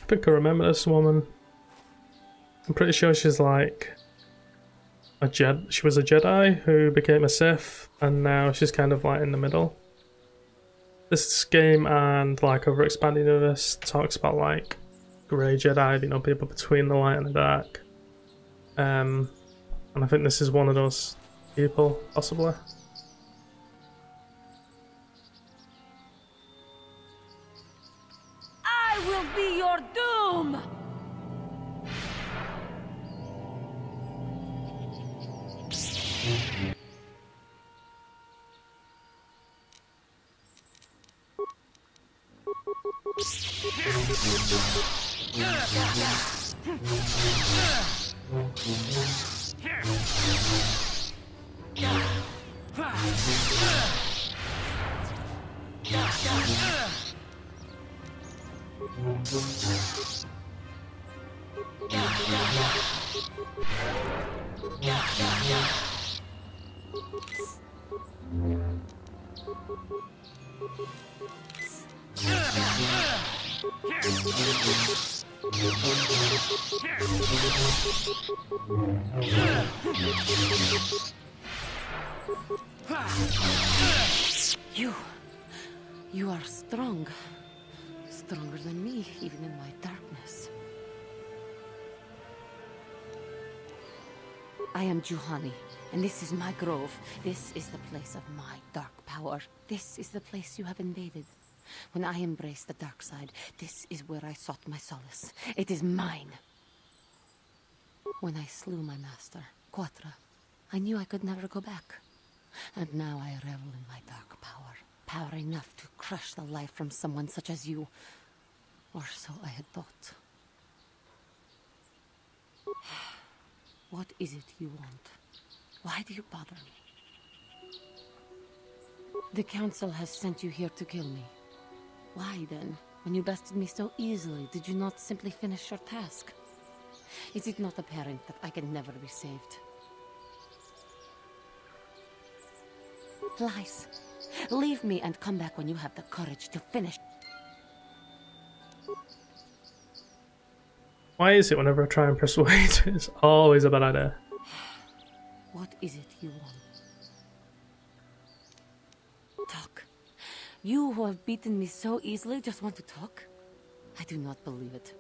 think I remember this woman. I'm pretty sure she's like a Jedi. She was a Jedi who became a Sith, and now she's kind of like in the middle. This game and like other expanded universe talks about like grey Jedi, you know, people between the light and the dark. And I think this is one of those people, possibly. I will be your doom! You are strong. Stronger than me, even in my darkness. I am Juhani, and this is my grove. This is the place of my dark power. This is the place you have invaded. When I embraced the dark side, this is where I sought my solace. It is mine. When I slew my master, Quatra, I knew I could never go back. And now I revel in my dark power. Power enough to crush the life from someone such as you. Or so I had thought. What is it you want? Why do you bother me? The Council has sent you here to kill me. Why then, when you bested me so easily, did you not simply finish your task? Is it not apparent that I can never be saved? Lies. Leave me and come back when you have the courage to finish. Why is it whenever I try and persuade, it's always a bad idea? What is it you want? Talk. You who have beaten me so easily just want to talk? I do not believe it.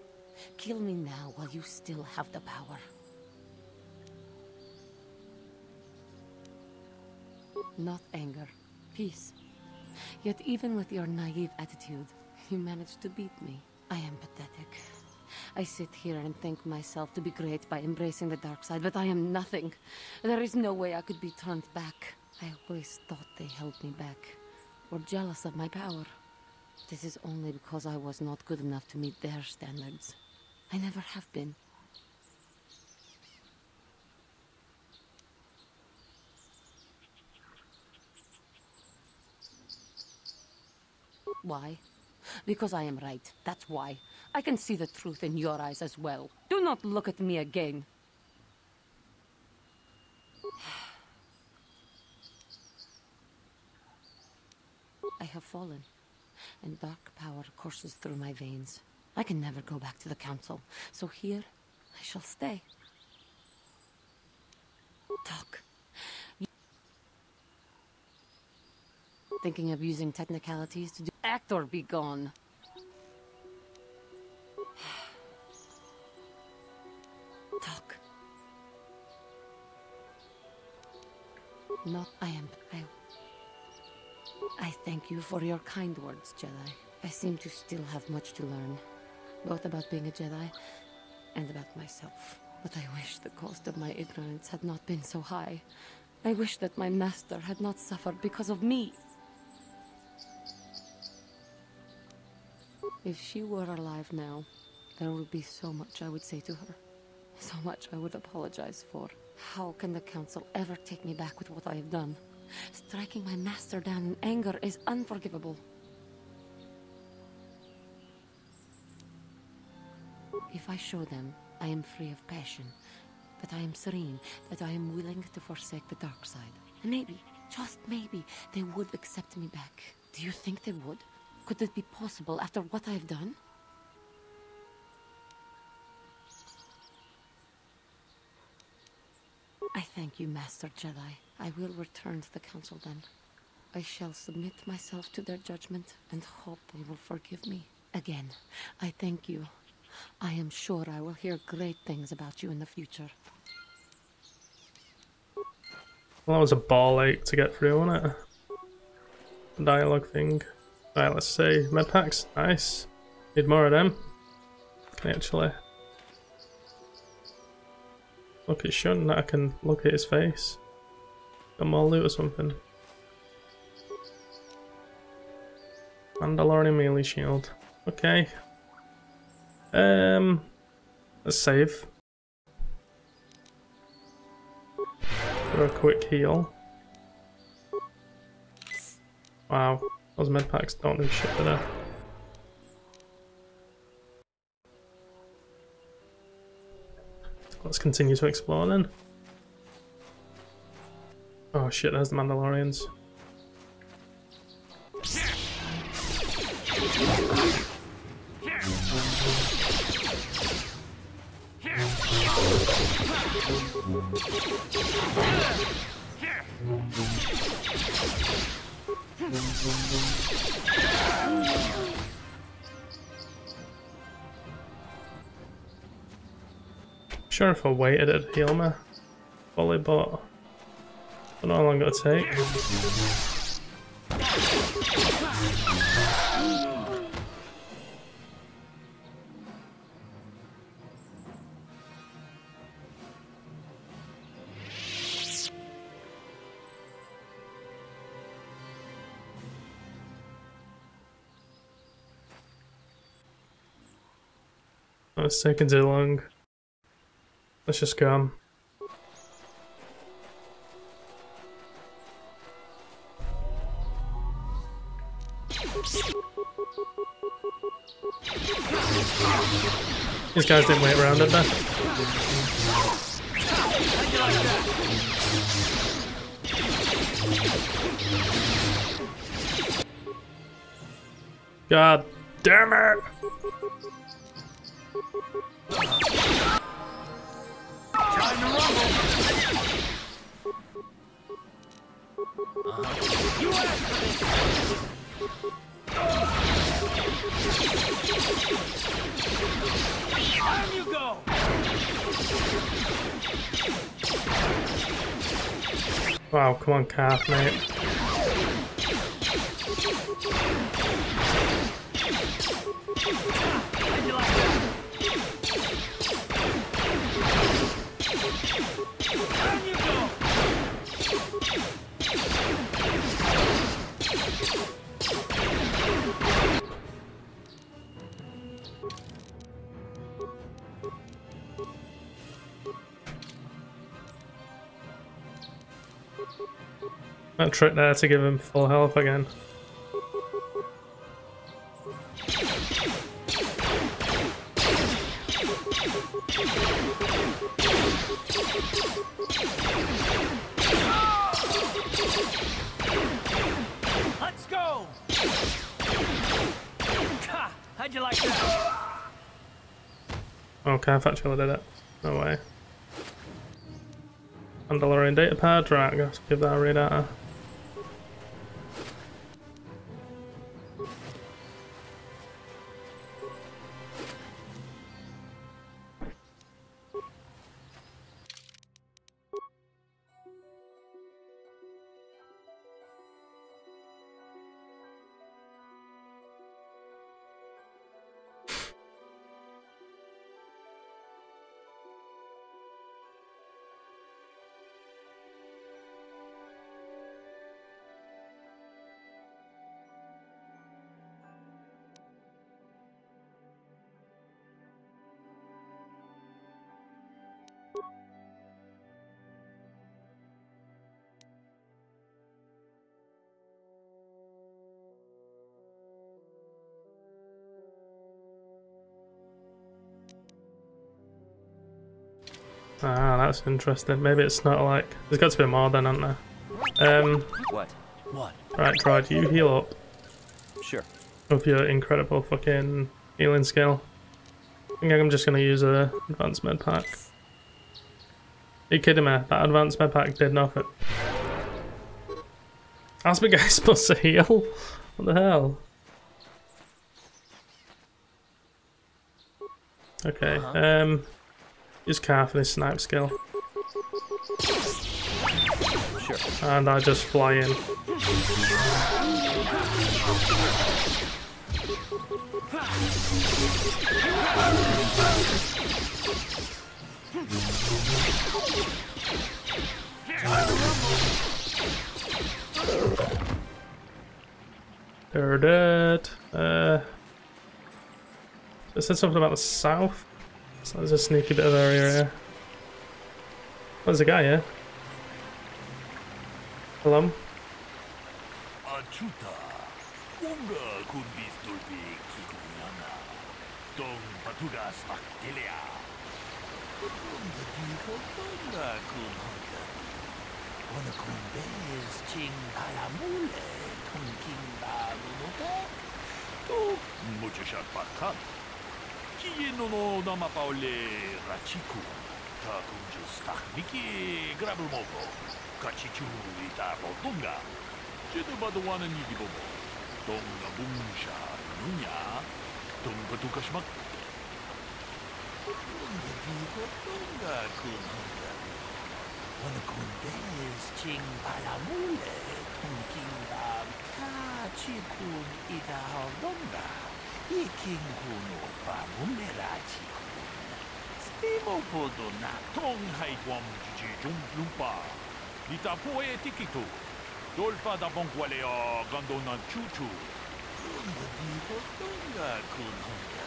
Kill me now while you still have the power. Not anger. Peace. Yet even with your naive attitude, you managed to beat me. I am pathetic. I sit here and think myself to be great by embracing the dark side, but I am nothing. There is no way I could be turned back. I always thought they held me back, were jealous of my power. This is only because I was not good enough to meet their standards. I never have been. Why? Because I am right, that's why. I can see the truth in your eyes as well. Do not look at me again. I have fallen, and dark power courses through my veins. I can never go back to the Council, so here I shall stay. Talk. Thinking of using technicalities to do act or be gone. Talk. Not I thank you for your kind words, Jedi. I seem to still have much to learn, both about being a Jedi and about myself. But I wish the cost of my ignorance had not been so high. I wish that my master had not suffered because of me. If she were alive now, there would be so much I would say to her. So much I would apologize for. How can the Council ever take me back with what I have done? Striking my master down in anger is unforgivable. If I show them I am free of passion, that I am serene, that I am willing to forsake the dark side, and maybe, just maybe, they would accept me back. Do you think they would? Could it be possible after what I have done? Thank you, Master Jedi. I will return to the Council then. I shall submit myself to their judgment and hope they will forgive me. Again, I thank you. I am sure I will hear great things about you in the future. Well, that was a ball ache to get through, wasn't it? The dialogue thing. Right, let's see. Medpacks, nice. Need more of them. Can I actually look at Shun? I can look at his face. Got more loot or something. Mandalorian melee shield. Okay. Let's save. For a quick heal. Wow, those medpacks don't do shit, do they? Let's continue to explore then. Oh shit, there's the Mandalorians. Sure, if I waited it'd heal me fully, but I don't know how long it'll take. Oh, it's taking too long. Let's just go. These guys didn't wait around, did they? God damn it! Time to rumble! You asked for this! Down you go! Wow, come on, calf, mate. How'd you like that? Down you go! That trick there to give him full health again. Let's go! Ha! How'd you like that? Oh, calf actually did it. No way. Mandalorian datapad, right, I'm gonna have to give that a read out. Ah, that's interesting. Maybe it's not like... There's got to be more then, hasn't there? What? What? Right, Droid, you heal up Sure. with your incredible fucking healing skill. I think I'm just gonna use a advanced med pack. Are you kidding me? That advanced med pack did nothing. How's my guy supposed to heal? What the hell? Okay, use Calf and his snipe skill. Sure. And I just fly in. They're dead. It said something about the south. So there's a sneaky bit of area here. Oh, there's a guy here. Hello? Achuta, unga kun bistulbi kikuyana, dong patugas maktelia. Unga diho donga kun honka. Wana kun bez ching palamule, tongking ba lunote. To muchashat pakat. Kieno no nama paule rachiku. Ta kunjus takniki grabulmogo. Kachichu ita rodunga. Jedu baduana nigibobo. Donga bungsha nunya. Donga tukashmak. Donga digo donga kun honga. Wana kun bez ching palamule. Tongking ba kachikun ita rodunga. Iking kuno pa mumera chikun. Stimo podo na tong hai guam jiji jumplumpa. Lita poe tikitu. Dolpa da bonqualeo gandona chuchu. Lunga diho donga kun honga.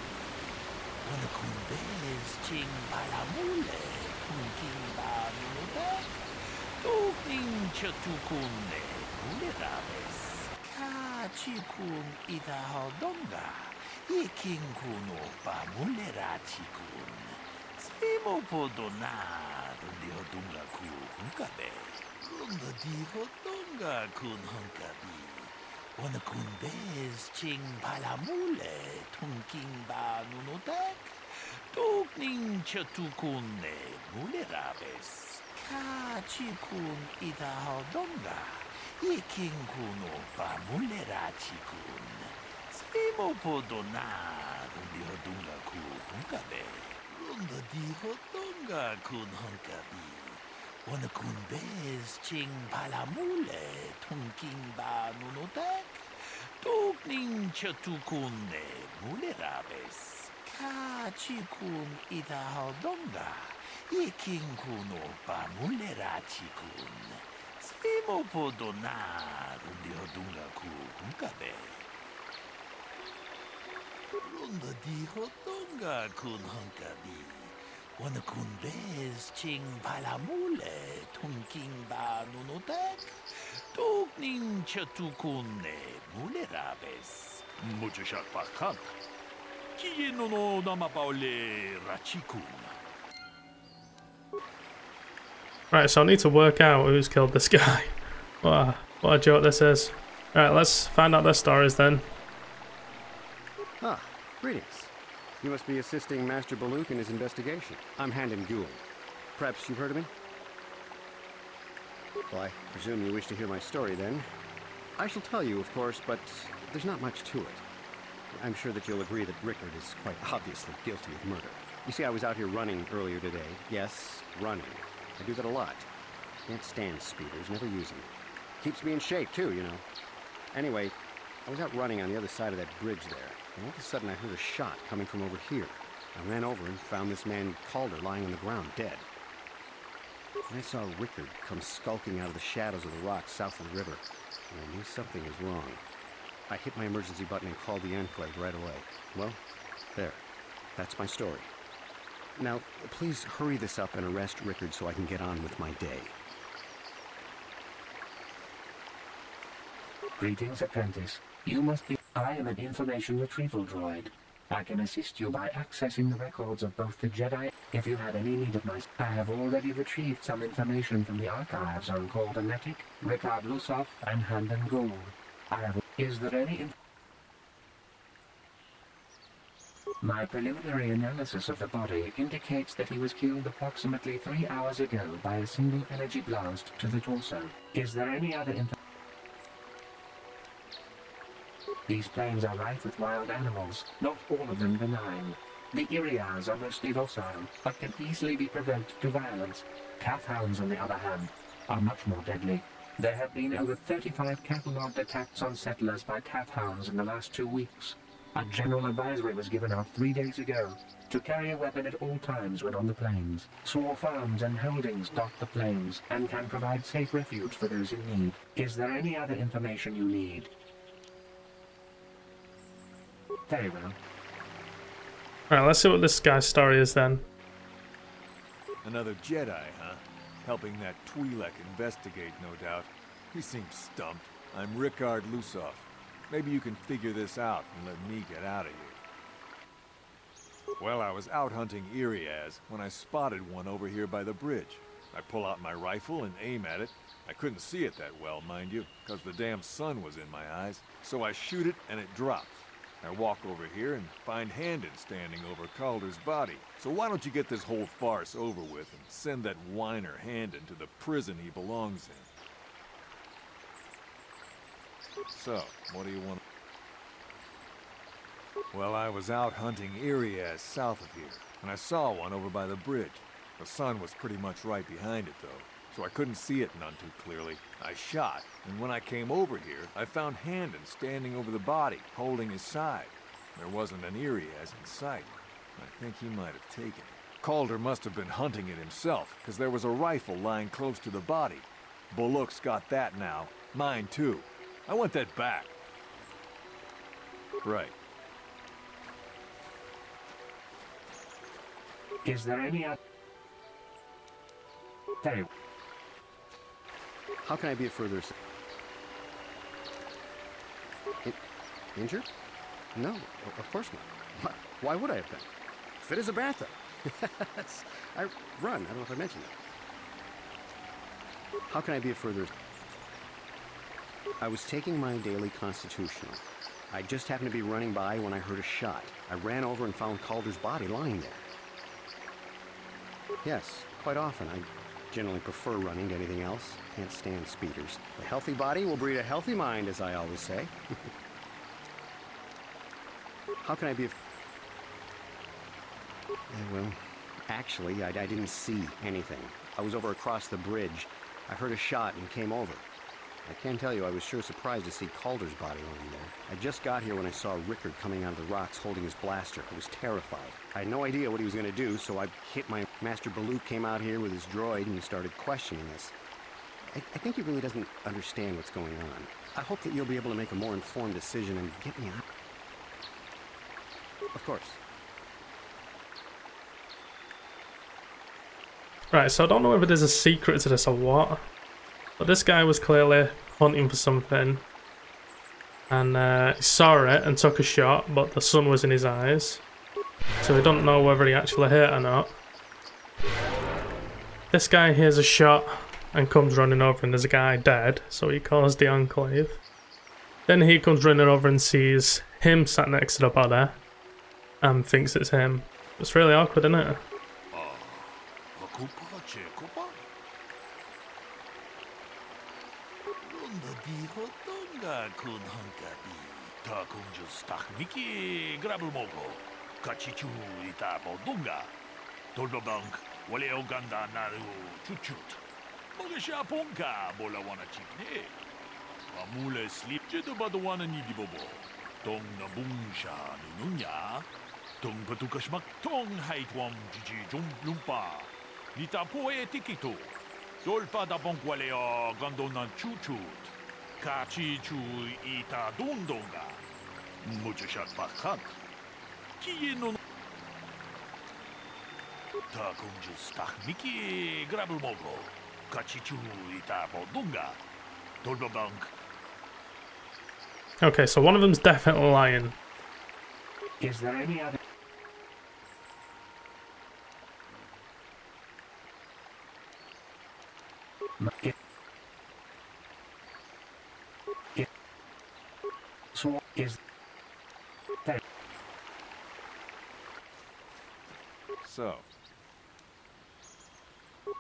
Wana kun bez ching palamule. Tungking ba nunuda. Tukning chatukune. Muleraves. Ka chikun ida hodonga. Iking kuno pa mulera chikun. Stimo podo na. Rundi hodunga ku hunkabe. Runga diho donga kun hunkabi. Wana kun bez ching palamule. Tungking ba nunodak. Tukning chatukune. Mulerabes. Ka chikun ida hodonga. Iking kuno pa mulera chikun. Stimo podo na. Rundi hodunga ku hunkabe. Runga diho donga kun hunkabi. Wana kun bez ching palamule. Tungking ba nunodak. Tukning chatukune. Mulerabes. Ka chikun ida hodonga. Iking kuno pa mulera chikun. Stimo podo na. Rundi hodunga ku hunkabe. Runga diho donga kun hunkabi. Wana kun bez ching palamule. Tungking ba nunodak. Tukning chatukune. Mulerabes. Muchashat pakat. Kieno no nama paule rachikun. Right, so I need to work out who's killed this guy. What a joke this is. Alright, let's find out their stories then. Ah, greetings. You must be assisting Master Baluk in his investigation. I'm Handon Gould. Perhaps you've heard of me? Well, I presume you wish to hear my story then. I shall tell you, of course, but there's not much to it. I'm sure that you'll agree that Rickard is quite obviously guilty of murder. You see, I was out here running earlier today. Yes, running. I do that a lot. Can't stand speeders, never use them. Keeps me in shape, too, you know. Anyway, I was out running on the other side of that bridge there, and all of a sudden I heard a shot coming from over here. I ran over and found this man Calder lying on the ground, dead. And I saw Rickard come skulking out of the shadows of the rocks south of the river, and I knew something was wrong. I hit my emergency button and called the Enclave right away. Well, there. That's my story. Now, please hurry this up and arrest Rickard so I can get on with my day. Greetings, apprentice. You must be... I am an information retrieval droid. I can assist you by accessing the records of both the Jedi. If you have any need of my... I have already retrieved some information from the archives on Calder Metic, Rickard Lusov, and Handon Gould. I have... Is there any... My preliminary analysis of the body indicates that he was killed approximately 3 hours ago by a single energy blast to the torso. Is there any other information? These plains are rife with wild animals, not all of them benign. The Irias are mostly docile, but can easily be provoked to violence. Calf hounds, on the other hand, are much more deadly. There have been over 35 cattle-logged attacks on settlers by calf hounds in the last 2 weeks. A general advisory was given out 3 days ago to carry a weapon at all times when on the plains. Small farms and holdings dot the plains and can provide safe refuge for those in need. Is there any other information you need? Very well. Alright, let's see what this guy's story is then. Another Jedi, huh? Helping that Twi'lek investigate, no doubt. He seems stumped. I'm Rickard Lusoff. Maybe you can figure this out and let me get out of here. Well, I was out hunting Irias when I spotted one over here by the bridge. I pull out my rifle and aim at it. I couldn't see it that well, mind you, because the damn sun was in my eyes. So I shoot it and it drops. I walk over here and find Handon standing over Calder's body. So why don't you get this whole farce over with and send that whiner Handon to the prison he belongs in? So, what do you want? Well, I was out hunting Irias south of here, and I saw one over by the bridge. The sun was pretty much right behind it, though, so I couldn't see it none too clearly. I shot, and when I came over here, I found Handon standing over the body, holding his side. There wasn't an Irias in sight. I think he might have taken it. Calder must have been hunting it himself, because there was a rifle lying close to the body. Bullock's got that now. Mine, too. I want that back. Right. Is there any other... Very well. How can I be of further assistance? Injured? No, of course not. Why would I have been? Fit as a bathtub. I run. I don't know if I mentioned that. How can I be of further assistance? I was taking my daily constitutional. I just happened to be running by when I heard a shot. I ran over and found Calder's body lying there. Yes, quite often. I generally prefer running to anything else. Can't stand speeders. A healthy body will breed a healthy mind, as I always say. How can I be of... Well, actually, I didn't see anything. I was over across the bridge. I heard a shot and came over. I can tell you I was sure surprised to see Calder's body lying there. I just got here when I saw Rickard coming out of the rocks holding his blaster. I was terrified. I had no idea what he was going to do, so I hit my... Master Baloo came out here with his droid and started questioning us. I think he really doesn't understand what's going on. I hope that you'll be able to make a more informed decision and get me out. Of course. Right, so I don't know whether there's a secret to this or what. But this guy was clearly hunting for something. And he saw it and took a shot, but the sun was in his eyes. So we don't know whether he actually hit or not. This guy hears a shot and comes running over, and there's a guy dead, so he calls the Enclave. Then he comes running over and sees him sat next to the body and thinks it's him. It's really awkward, isn't it? Wale Oganda Naru Chuchut. Mogesha Ponka Bola Wana Chipne. Amule sleep Jedu Badawana Nidibobo. Tong Nabungsha Nunya. Tong Patukashmak Tong Haitwam Jiji Jum Lumpa. Nita Poe Tikito. Dolpa da Bonkwaleo Gandona Chuchut. Kachi Chu Ita Dundonga. Mujashat Bakat. Kieno. Takunjus Miki Grabulmogo, Kachichu Ita Bodunga, Dolbobank. Okay, so one of them's definitely lying. Is there any other... So is... So,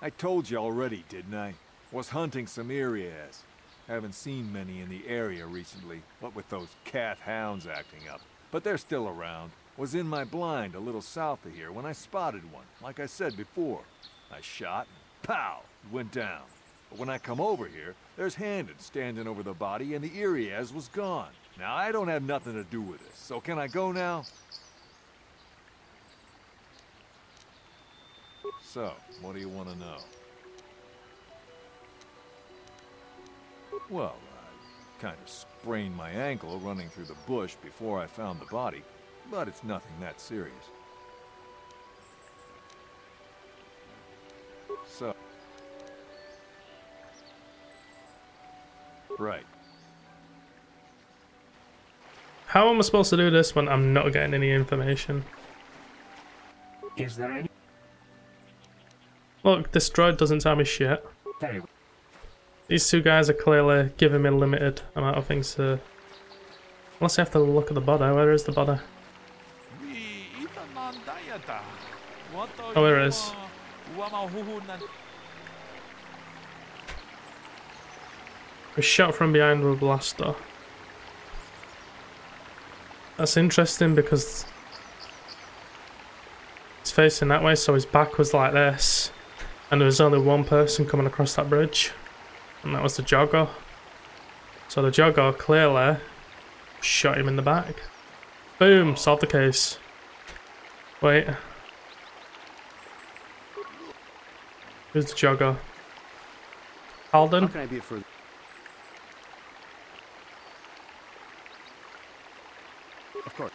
I told you already, didn't I? Was hunting some Irias. Haven't seen many in the area recently, what with those cat hounds acting up. But they're still around. Was in my blind a little south of here when I spotted one, like I said before. I shot, and pow, it went down. But when I come over here, there's Handon standing over the body and the Irias was gone. Now, I don't have nothing to do with this, so can I go now? So, what do you want to know? Well, I kind of sprained my ankle running through the bush before I found the body, but it's nothing that serious. So... Right. How am I supposed to do this when I'm not getting any information? Is there any? Look, this droid doesn't tell me shit. Very well. These two guys are clearly giving me a limited amount of things to... Unless I have to look at the body. Where is the body? Oh, here it is. Was shot from behind with a blaster. That's interesting because he's facing that way, so his back was like this. And there was only one person coming across that bridge. And that was the jogger. So the jogger clearly shot him in the back. Boom! Solved the case. Wait. Who's the jogger? Alden? How can I be for... Of course.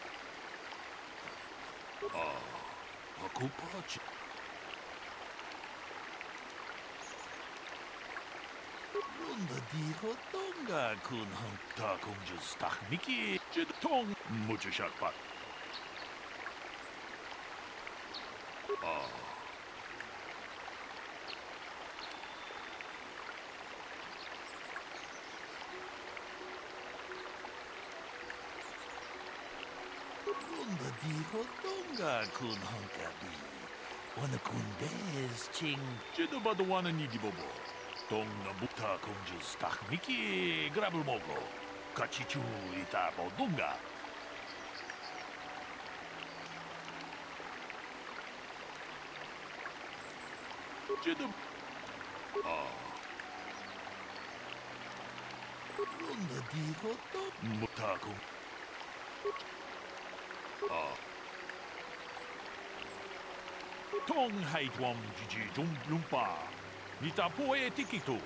Runda dijo donga kun hunta kunjus tak miki jedong mucho shakpat. Runda dijo donga kun hunta bi. Wana kun des ching jedo baduana ni di bobo. Tong na buta kunjus tak miki grabul mogo. Kachichu ita bodunga. Jedo Runda dijo to mutaku. Tong haitwam jiji lumpa. Nita poe tikitu.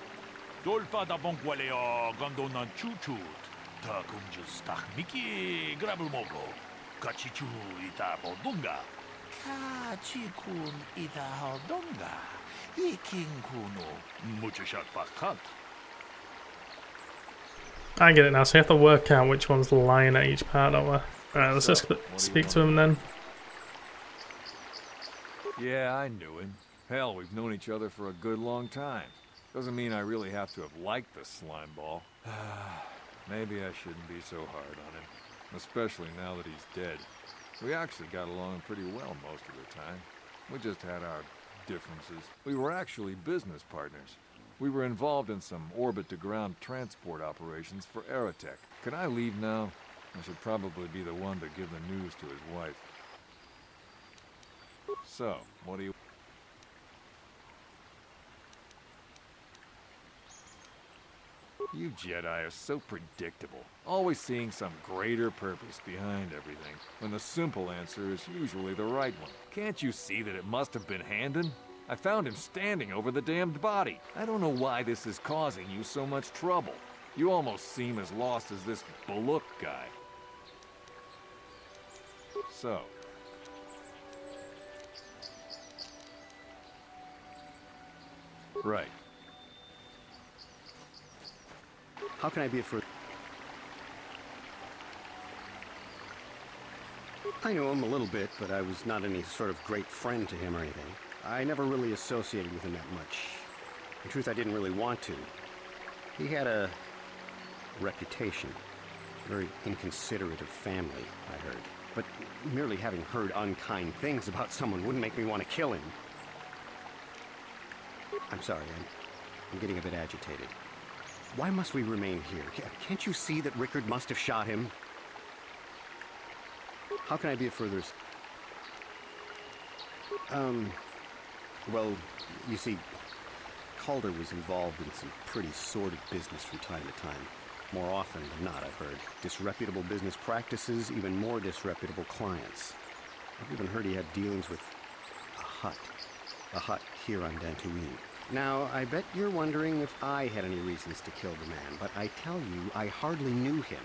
Dolpa da bonkwaleo gandonan chuchut. Ta kunjus tak miki grabul mogo. Kachichu ita bodunga. Kachikun ita hodonga. Iking kuno. Mucho shot pakat. I get it now, so you have to work out which one's lying at each part, don't we? Alright, let's just speak to him then. Yeah, I knew him. Hell, we've known each other for a good long time. Doesn't mean I really have to have liked the slime ball. Maybe I shouldn't be so hard on him. Especially now that he's dead. We actually got along pretty well most of the time. We just had our differences. We were actually business partners. We were involved in some orbit-to-ground transport operations for Aerotech. Can I leave now? I should probably be the one to give the news to his wife. So, what do you... You Jedi are so predictable, always seeing some greater purpose behind everything, when the simple answer is usually the right one. Can't you see that it must have been Handon? I found him standing over the damned body. I don't know why this is causing you so much trouble. You almost seem as lost as this Baluk guy. So... Right. How can I be for... I knew him a little bit, but I was not any sort of great friend to him or anything. I never really associated with him that much. In truth, I didn't really want to. He had a reputation. Very inconsiderate of family, I heard. but merely having heard unkind things about someone wouldn't make me want to kill him. I'm sorry, I'm getting a bit agitated. Why must we remain here? Can't you see that Rickard must have shot him? How can I be of further... Well, you see, Calder was involved in some pretty sordid business from time to time. More often than not, I've heard. Disreputable business practices, even more disreputable clients. I've even heard he had dealings with a hut here on Dantooine. Now, I bet you're wondering if I had any reasons to kill the man, but I tell you, I hardly knew him.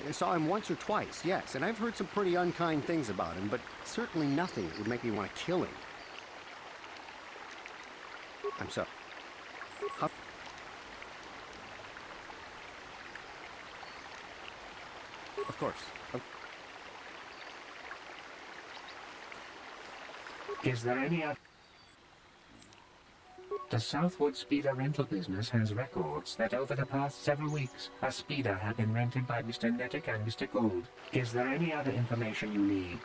I saw him once or twice, yes, and I've heard some pretty unkind things about him, but certainly nothing that would make me want to kill him. I'm sorry. How... Of course. Is there any other... The Southwood Speeder rental business has records that over the past several weeks, a speeder had been rented by Mr. Nettic and Mr. Gold. Is there any other information you need?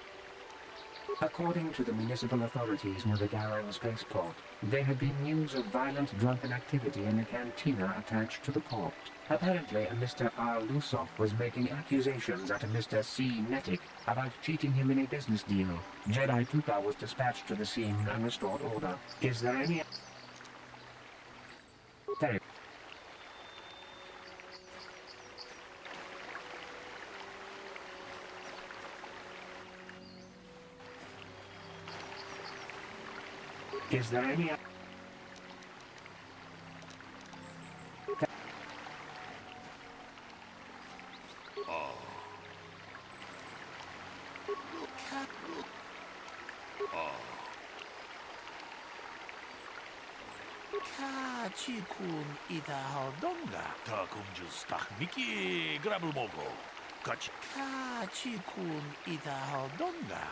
According to the municipal authorities near the Darrow spaceport, there had been news of violent drunken activity in a cantina attached to the port. Apparently, a Mr. R. Lusoff was making accusations at a Mr. C. Nettic about cheating him in a business deal. Jedi Tuka was dispatched to the scene and restored order. Is there any... Very... Is there any... Chikun ida haldonga ta kunjus takmiki grabulmogo. Chikun ida haldonga.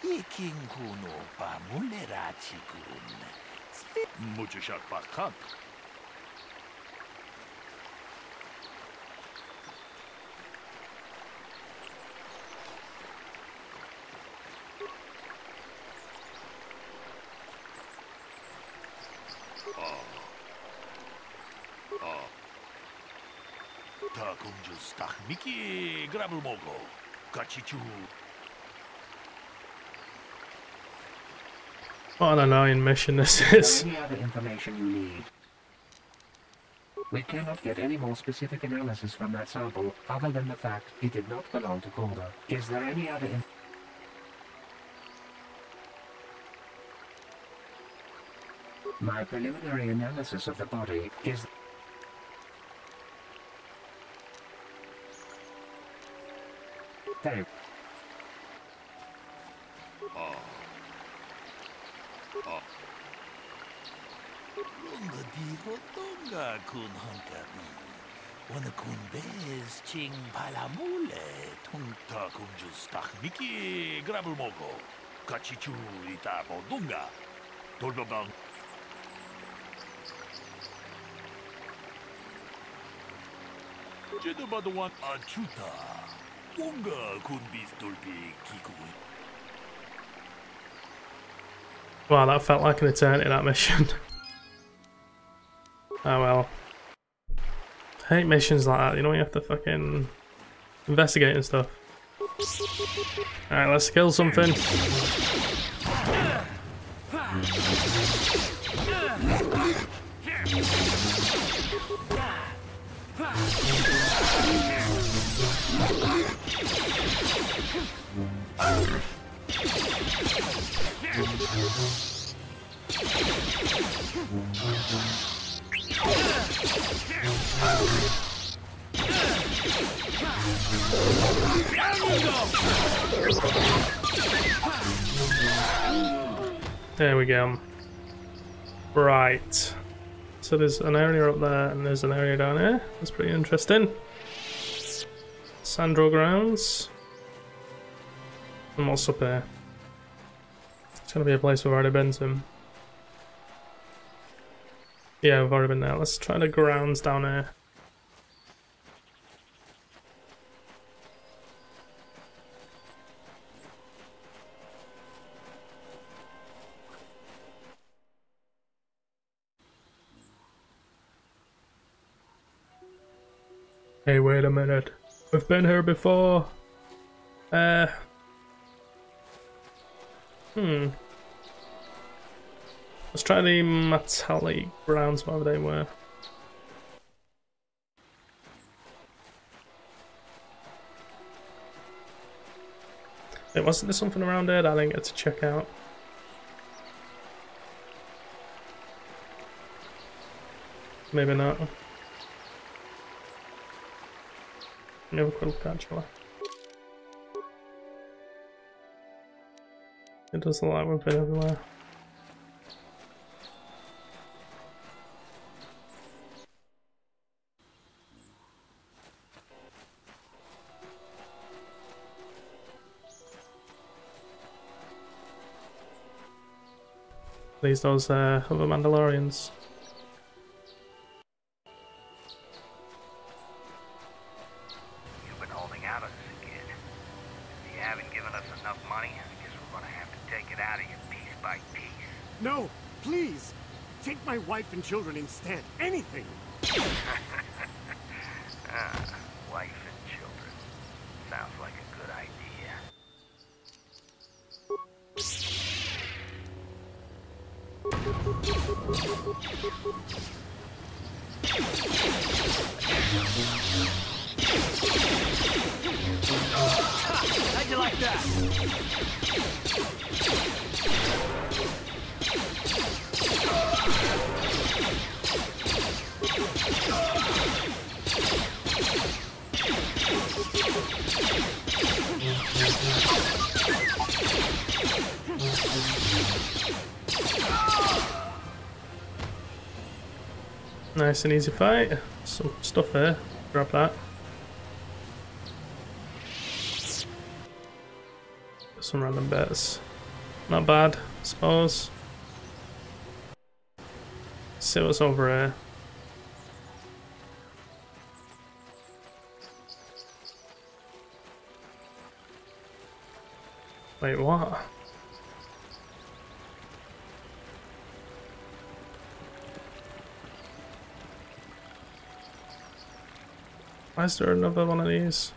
Ikin kuno pa mulera chikun. Mucho shak pakat. Ta kunjus takmiki grabulmogo. Kachichu. What an annoying mission this is. Is there any other information you need? We cannot get any more specific analysis from that sample other than the fact it did not belong to Calder. Is there any other My preliminary analysis of the body is... Very... Lunga diho tonga kun honkabi. Wana kun bez ching palamule. Tunta kunjus takmiki grabulmogo. Kachichu ita bodunga. Tolbabang. Jedobadawan achuta. Unga kun bis dolpi kikui. Wow, that felt like an eternity, that mission. Oh well. I hate missions like that, you know, you have to fucking investigate and stuff. Alright, let's kill something. There we go. Right. So there's an area up there and there's an area down here. That's pretty interesting. Sandro grounds. And what's up here? It's gonna be a place we've already been to. Yeah, we've already been there. Let's try the grounds down here. Hey, wait a minute. We've been here before. Let's try the metallic browns, whatever they were. Wait, wasn't there something around here that I didn't get to check out? Maybe not. Let me have a quick look actually. It does look like we've been everywhere. These those other Mandalorians. You've been holding out on us again. If you haven't given us enough money, I guess we're gonna have to take it out of you piece by piece. No, please! Take my wife and children instead. Anything! Wife and children. Sounds like a good idea. How'd you like that? Nice and easy fight. Some stuff here. Grab that. Some random bits. Not bad, I suppose. See what's over here. Wait, what? Why is there another one of these?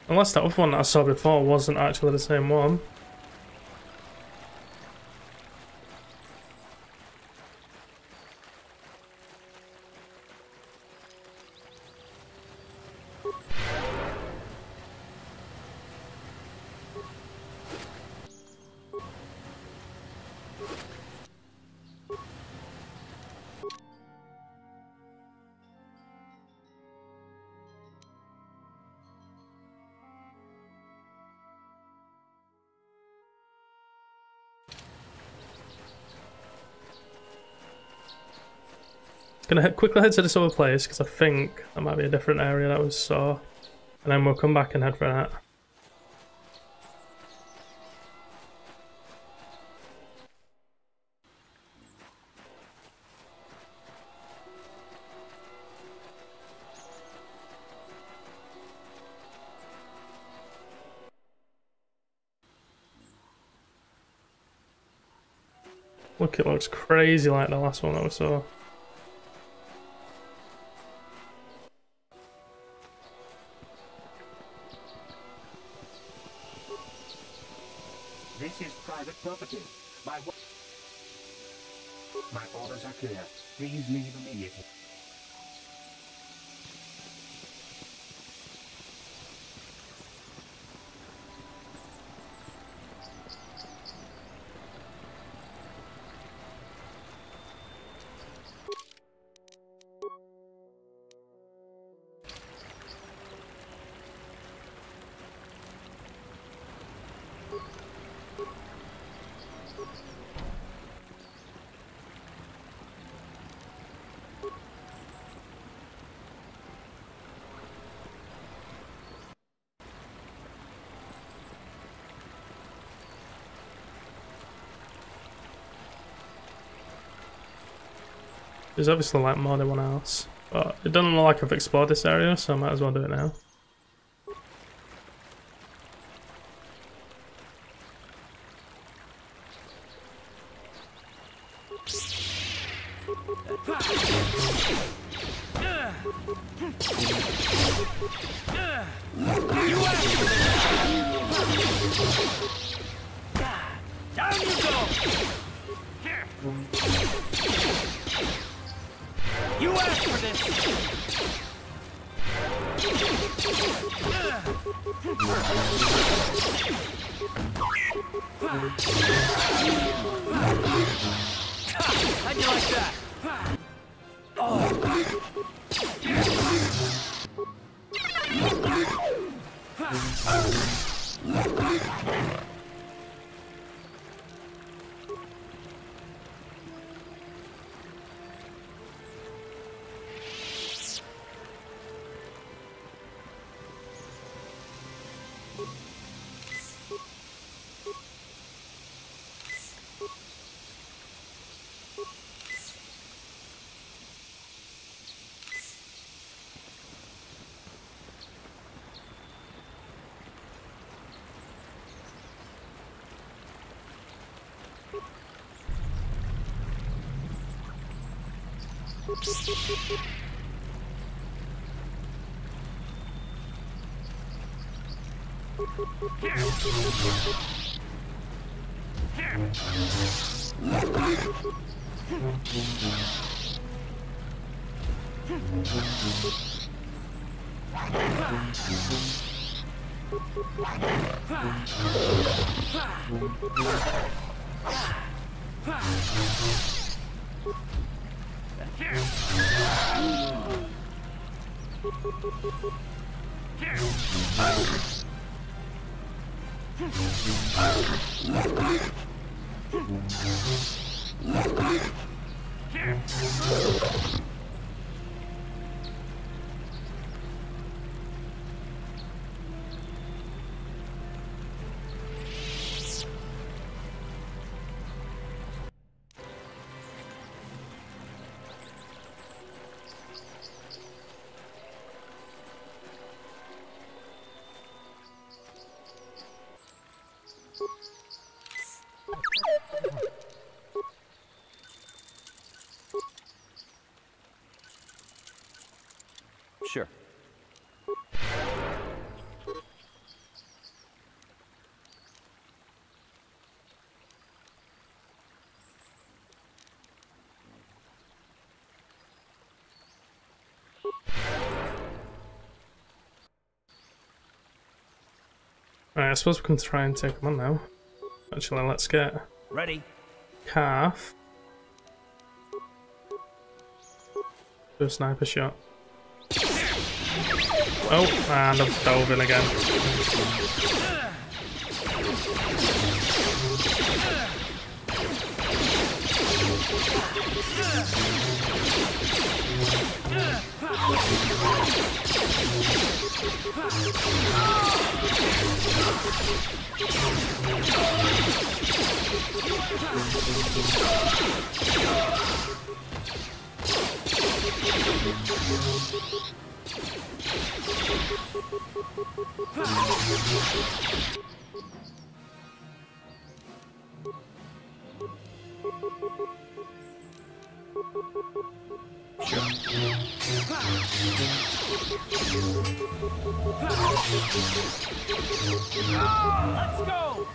Unless that other one that I saw before wasn't actually the same one. Gonna quickly head to this other place because I think that might be a different area that we saw, and then we'll come back and head for that. Look, it looks crazy like the last one that we saw. This is private property. My orders are clear. Please leave immediately. There's obviously like more than one else, but it doesn't look like I've explored this area, so I might as well do it now. You asked for this! Down you go! Here! You asked for this! How'd you like that? Sure. Right, I suppose we can try and take them on now. Actually, let's get Ready? Calf. Do a sniper shot. Oh, and I've dove in again. Let's go!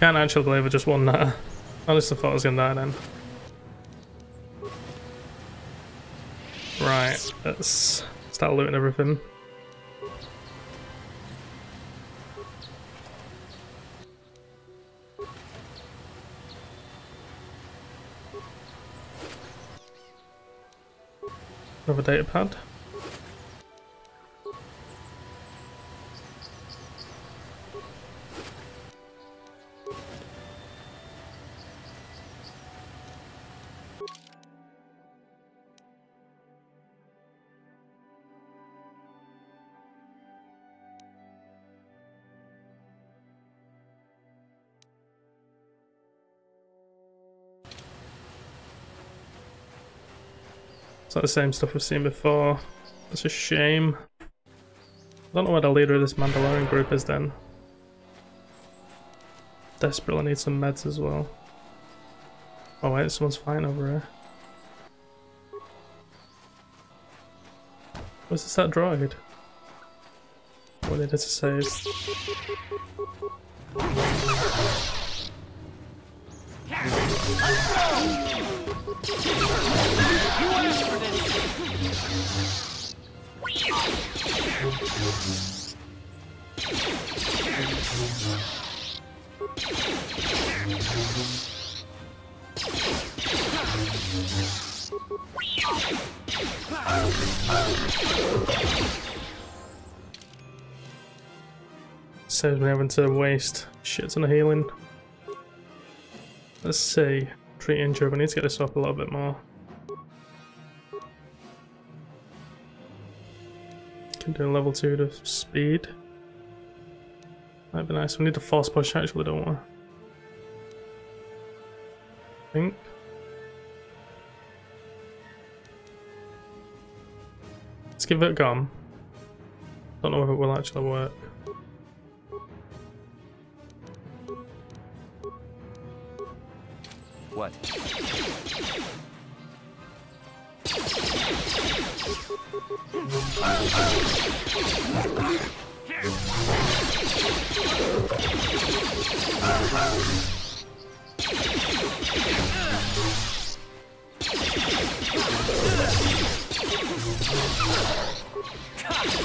Can't actually believe I just won that. Honestly thought I was gonna die then. Right, let's start looting everything. Another data pad. It's like the same stuff we've seen before. It's a shame. I don't know where the leader of this Mandalorian group is then. Desperately need some meds as well. Oh wait, someone's fighting over here. Was this that droid? What did it save? Saves me having to waste shit ton of healing. Let's see. Treat injury, we need to get this up a little bit more. Can do a level 2 to speed. That'd be nice. We need to force push actually, don't we? I think. Let's give it a gun. Don't know if it will actually work. What?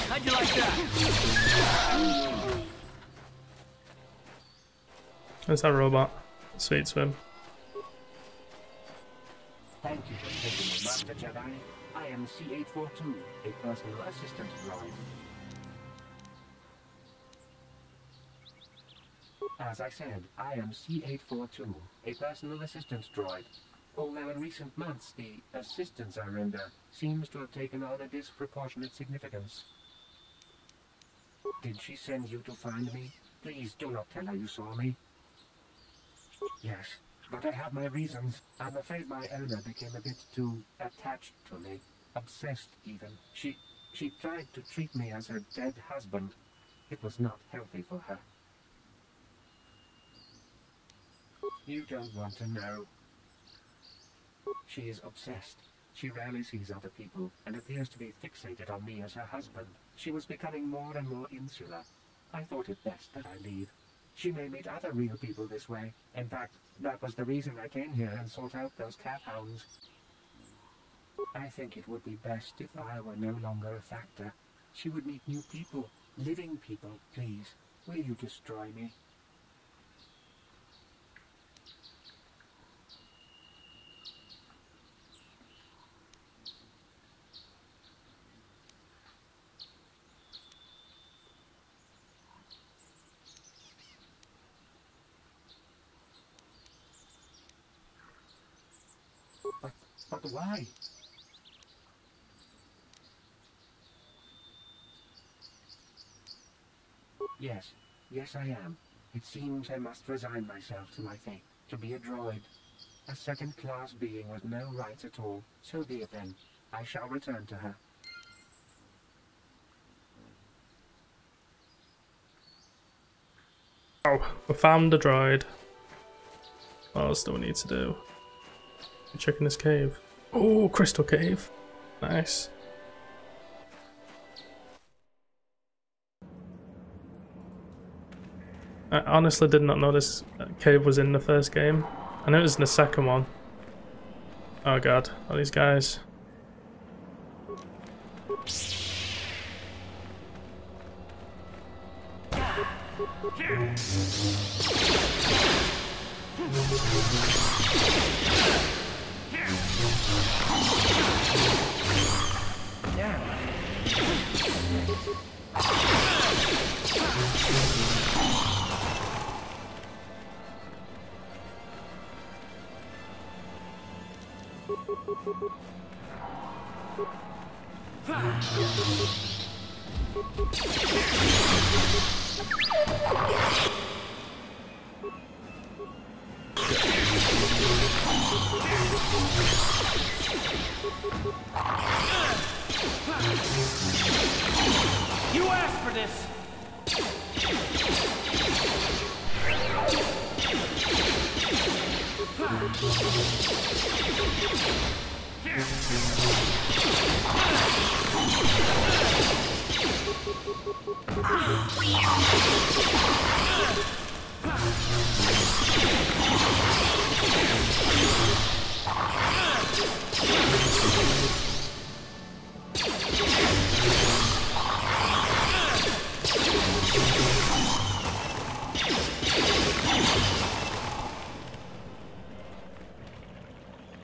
How'd you like that? There's that robot. Sweet swim. Thank you for taking me, Master Jedi. I am C-842, a personal assistant droid. As I said, I am C-842, a personal assistant droid. Although in recent months, the assistance I render seems to have taken on a disproportionate significance. Did she send you to find me? Please do not tell her you saw me. Yes, but I have my reasons. I'm afraid my owner became a bit too attached to me. Obsessed, even. She tried to treat me as her dead husband. It was not healthy for her. You don't want to know. She is obsessed. She rarely sees other people and appears to be fixated on me as her husband. She was becoming more and more insular. I thought it best that I leave. She may meet other real people this way. In fact, that was the reason I came here and sought out those cat hounds. I think it would be best if I were no longer a factor. She would meet new people, living people. Please, will you destroy me? But why? Yes I am. It seems I must resign myself to my fate, to be a droid. A second-class being with no rights at all. So be it then. I shall return to her. Oh, we found the droid. What else do we need to do? Checking this cave. Oh, crystal cave. Nice. I honestly did not know this cave was in the first game. I know it was in the second one. Oh god, all these guys. You asked for this!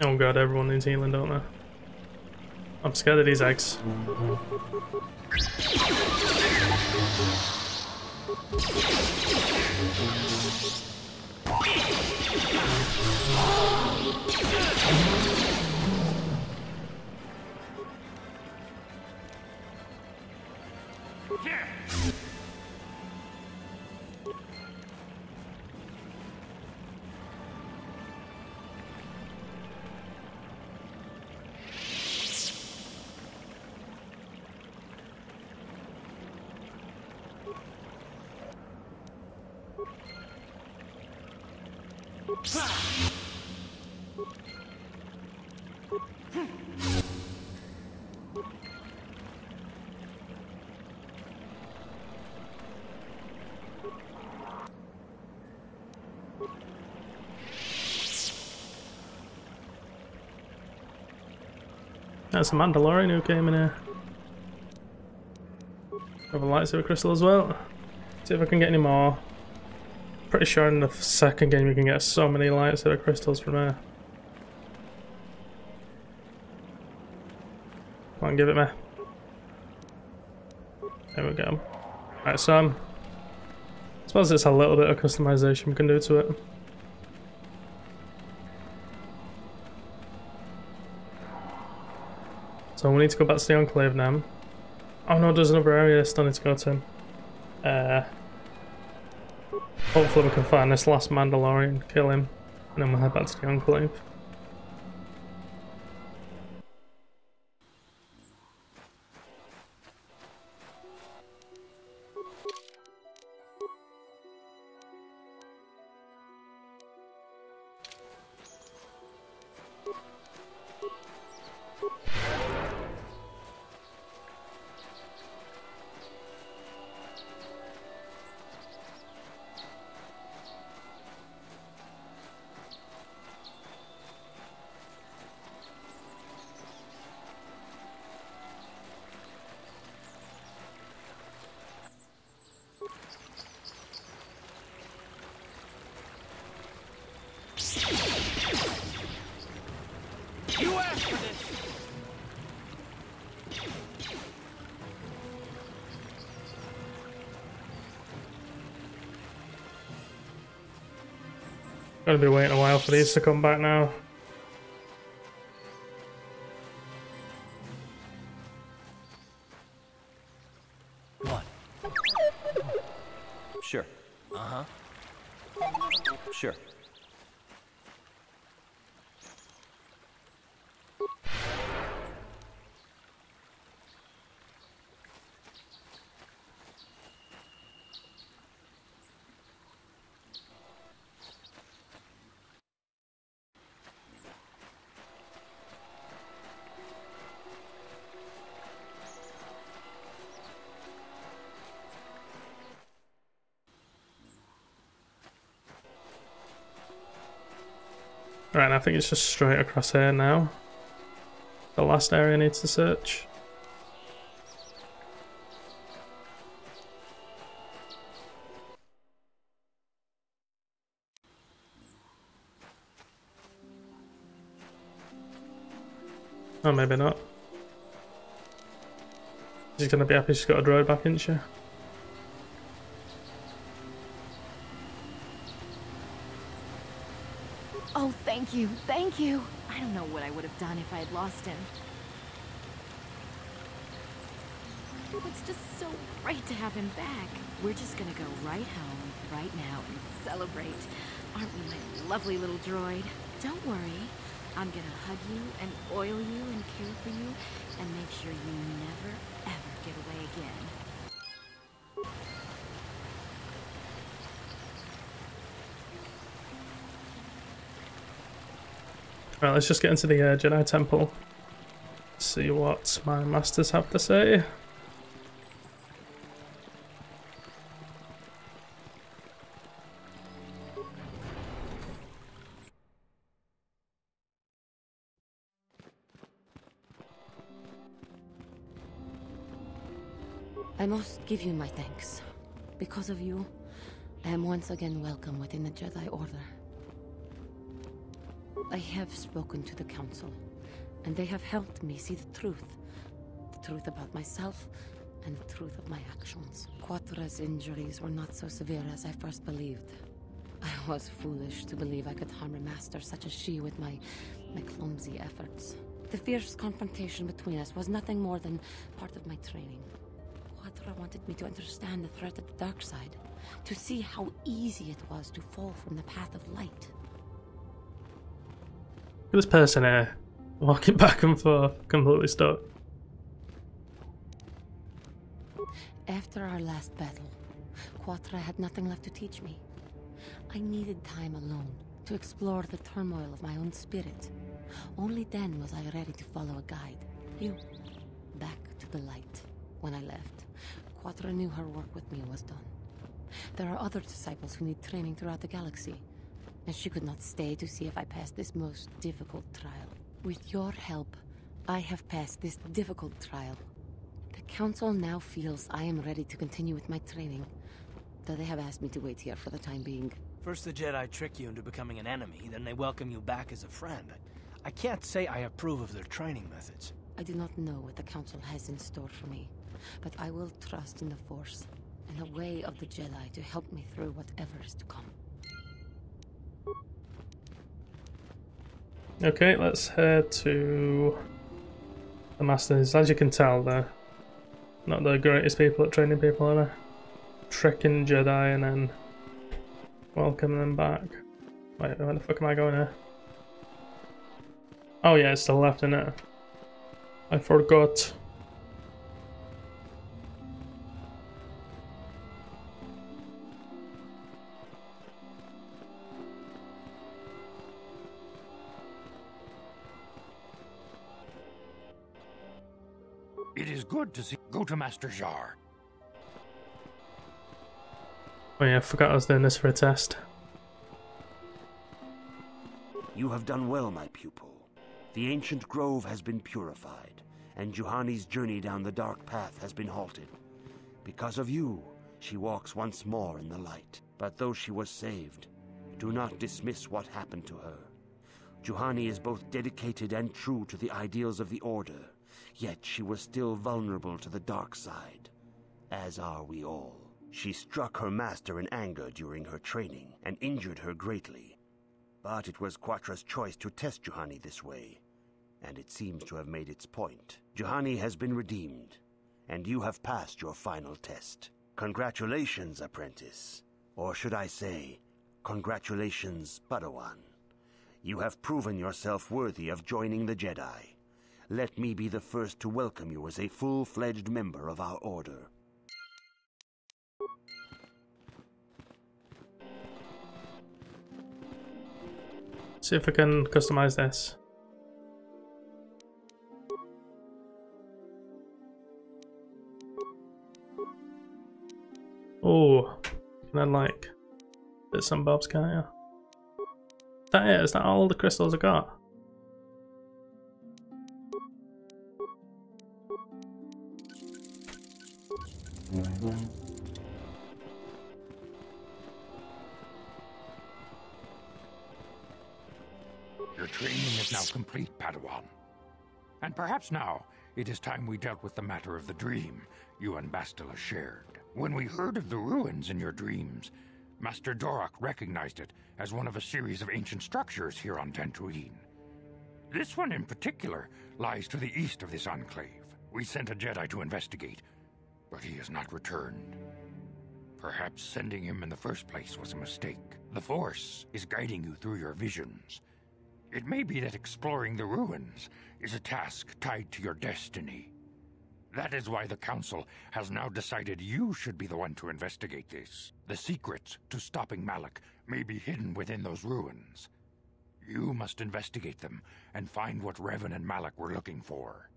Oh god, everyone needs healing, don't they? I'm scared of these eggs. That's a Mandalorian who came in here. Have a lightsaber crystal as well. See if I can get any more. Pretty sure in the second game you can get so many lightsaber crystals from here. Come on, give it me. There we go. Right, so I suppose it's a little bit of customization we can do to it. So we need to go back to the Enclave now. Oh no, there's another area I still need to go to. Hopefully we can find this last Mandalorian, kill him, and then we'll head back to the Enclave. You asked for this! Gonna be waiting a while for these to come back now. What? Sure. Uh-huh. Sure. Right, I think it's just straight across here now. The last area needs to search. Oh, maybe not. She's gonna be happy she's got a droid back, isn't she? Oh, thank you, thank you. I don't know what I would have done if I had lost him. It's just so great to have him back. We're just gonna go right home, right now, and celebrate. Aren't we, my lovely little droid? Don't worry. I'm gonna hug you and oil you and care for you and make sure you never, ever get away again. Right, let's just get into the Jedi Temple. See what my masters have to say. I must give you my thanks. Because of you, I am once again welcome within the Jedi Order. I have spoken to the Council, and they have helped me see the truth. The truth about myself, and the truth of my actions. Quatra's injuries were not so severe as I first believed. I was foolish to believe I could harm a master such as she with my clumsy efforts. The fierce confrontation between us was nothing more than part of my training. Quatra wanted me to understand the threat of the dark side, to see how easy it was to fall from the path of light. This person here, walking back and forth, completely stuck. After our last battle, Quatra had nothing left to teach me. I needed time alone to explore the turmoil of my own spirit. Only then was I ready to follow a guide. You. Back to the light. When I left, Quatra knew her work with me was done. There are other disciples who need training throughout the galaxy, and she could not stay to see if I passed this most difficult trial. With your help, I have passed this difficult trial. The Council now feels I am ready to continue with my training, though they have asked me to wait here for the time being. First the Jedi trick you into becoming an enemy, then they welcome you back as a friend. I can't say I approve of their training methods. I do not know what the Council has in store for me, but I will trust in the Force and the way of the Jedi to help me through whatever is to come. Okay, let's head to the Masters. As you can tell, they're not the greatest people at training people, are they? Tricking Jedi and then welcoming them back. Wait, where the fuck am I going here? Oh yeah, it's to the left, isn't it? I forgot. It is good to see. Go to Master Jar. Oh yeah, I forgot I was doing this for a test. You have done well, my pupil. The ancient grove has been purified, and Juhani's journey down the dark path has been halted. Because of you, she walks once more in the light. But though she was saved, do not dismiss what happened to her. Juhani is both dedicated and true to the ideals of the Order, yet she was still vulnerable to the dark side, as are we all. She struck her master in anger during her training, and injured her greatly. But it was Quatra's choice to test Juhani this way, and it seems to have made its point. Juhani has been redeemed, and you have passed your final test. Congratulations, apprentice. Or should I say, congratulations, Padawan. You have proven yourself worthy of joining the Jedi. Let me be the first to welcome you as a full-fledged member of our order. See if I can customize this. Oh, can I like bits and bobs, can't you? Is that it? Is that all the crystals I got? Your training is now complete, Padawan. And perhaps now, it is time we dealt with the matter of the dream you and Bastila shared. When we heard of the ruins in your dreams, Master Dorak recognized it as one of a series of ancient structures here on Dantooine. This one in particular lies to the east of this enclave. We sent a Jedi to investigate, but he has not returned. Perhaps sending him in the first place was a mistake. The Force is guiding you through your visions. It may be that exploring the ruins is a task tied to your destiny. That is why the Council has now decided you should be the one to investigate this. The secrets to stopping Malak may be hidden within those ruins. You must investigate them and find what Revan and Malak were looking for.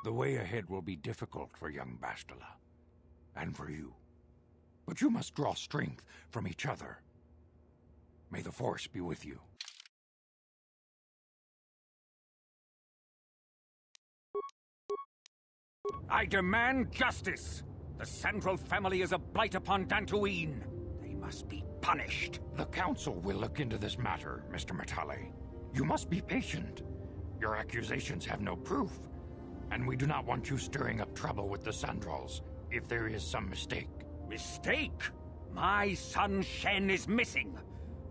The way ahead will be difficult for young Bastila, and for you. But you must draw strength from each other. May the Force be with you. I demand justice! The Central family is a blight upon Dantooine. They must be punished. The Council will look into this matter, Mr. Matale. You must be patient. Your accusations have no proof, and we do not want you stirring up trouble with the Sandrals if there is some mistake. Mistake? My son Shen is missing.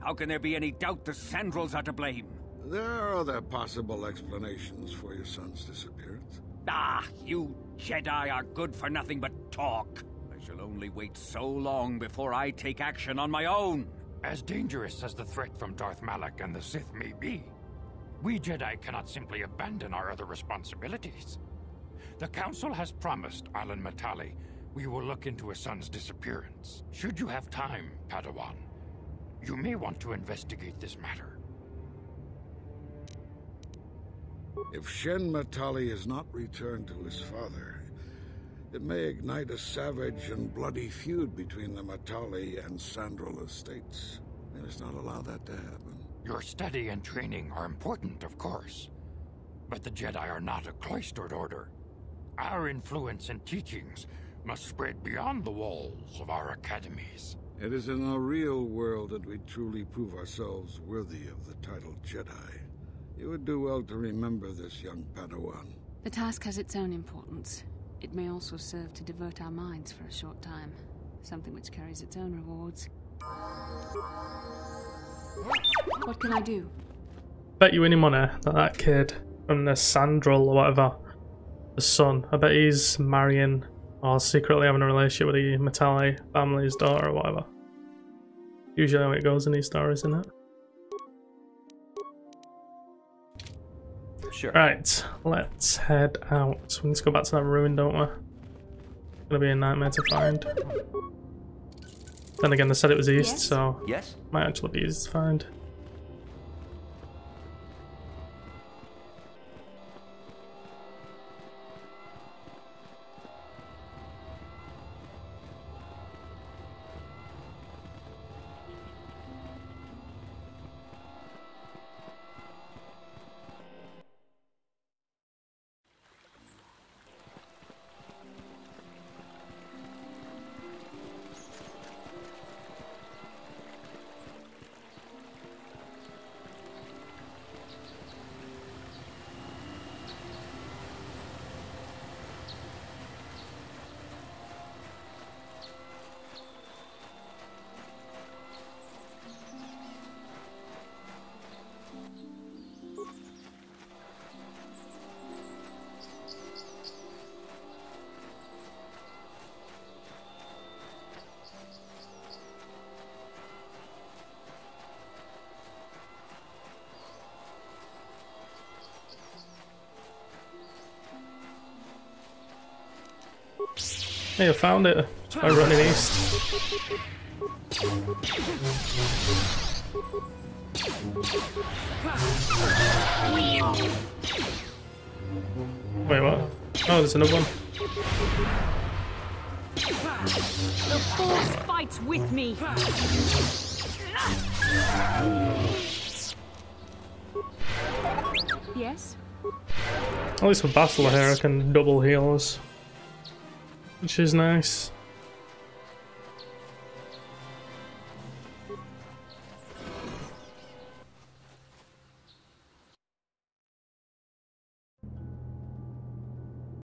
How can there be any doubt the Sandrals are to blame? There are other possible explanations for your son's disappearance. Ah, you Jedi are good for nothing but talk. I shall only wait so long before I take action on my own. As dangerous as the threat from Darth Malak and the Sith may be, we Jedi cannot simply abandon our other responsibilities. The Council has promised Alan Matale we will look into a son's disappearance. Should you have time, Padawan, you may want to investigate this matter. If Shen Matale is not returned to his father, it may ignite a savage and bloody feud between the Matale and Sandral estates. We must not allow that to happen. Your study and training are important, of course, but the Jedi are not a cloistered order. Our influence and teachings must spread beyond the walls of our academies. It is in the real world that we truly prove ourselves worthy of the title Jedi. You would do well to remember this, young Padawan. The task has its own importance. It may also serve to divert our minds for a short time. Something which carries its own rewards. What can I do? Bet you any money that that kid from the Sandral or whatever, the son, I bet he's marrying or secretly having a relationship with the Matale family's daughter or whatever. Usually how it goes in these stories, isn't it? Sure. Right, let's head out. We need to go back to that ruin, don't we? It's gonna be a nightmare to find. Then again, they said it was east, so might actually be easy to find. Hey, I found it just by running east. Wait, what? Oh, there's another one. The Force fights with me. Yes? At least with Bastila here I can double heal us, which is nice.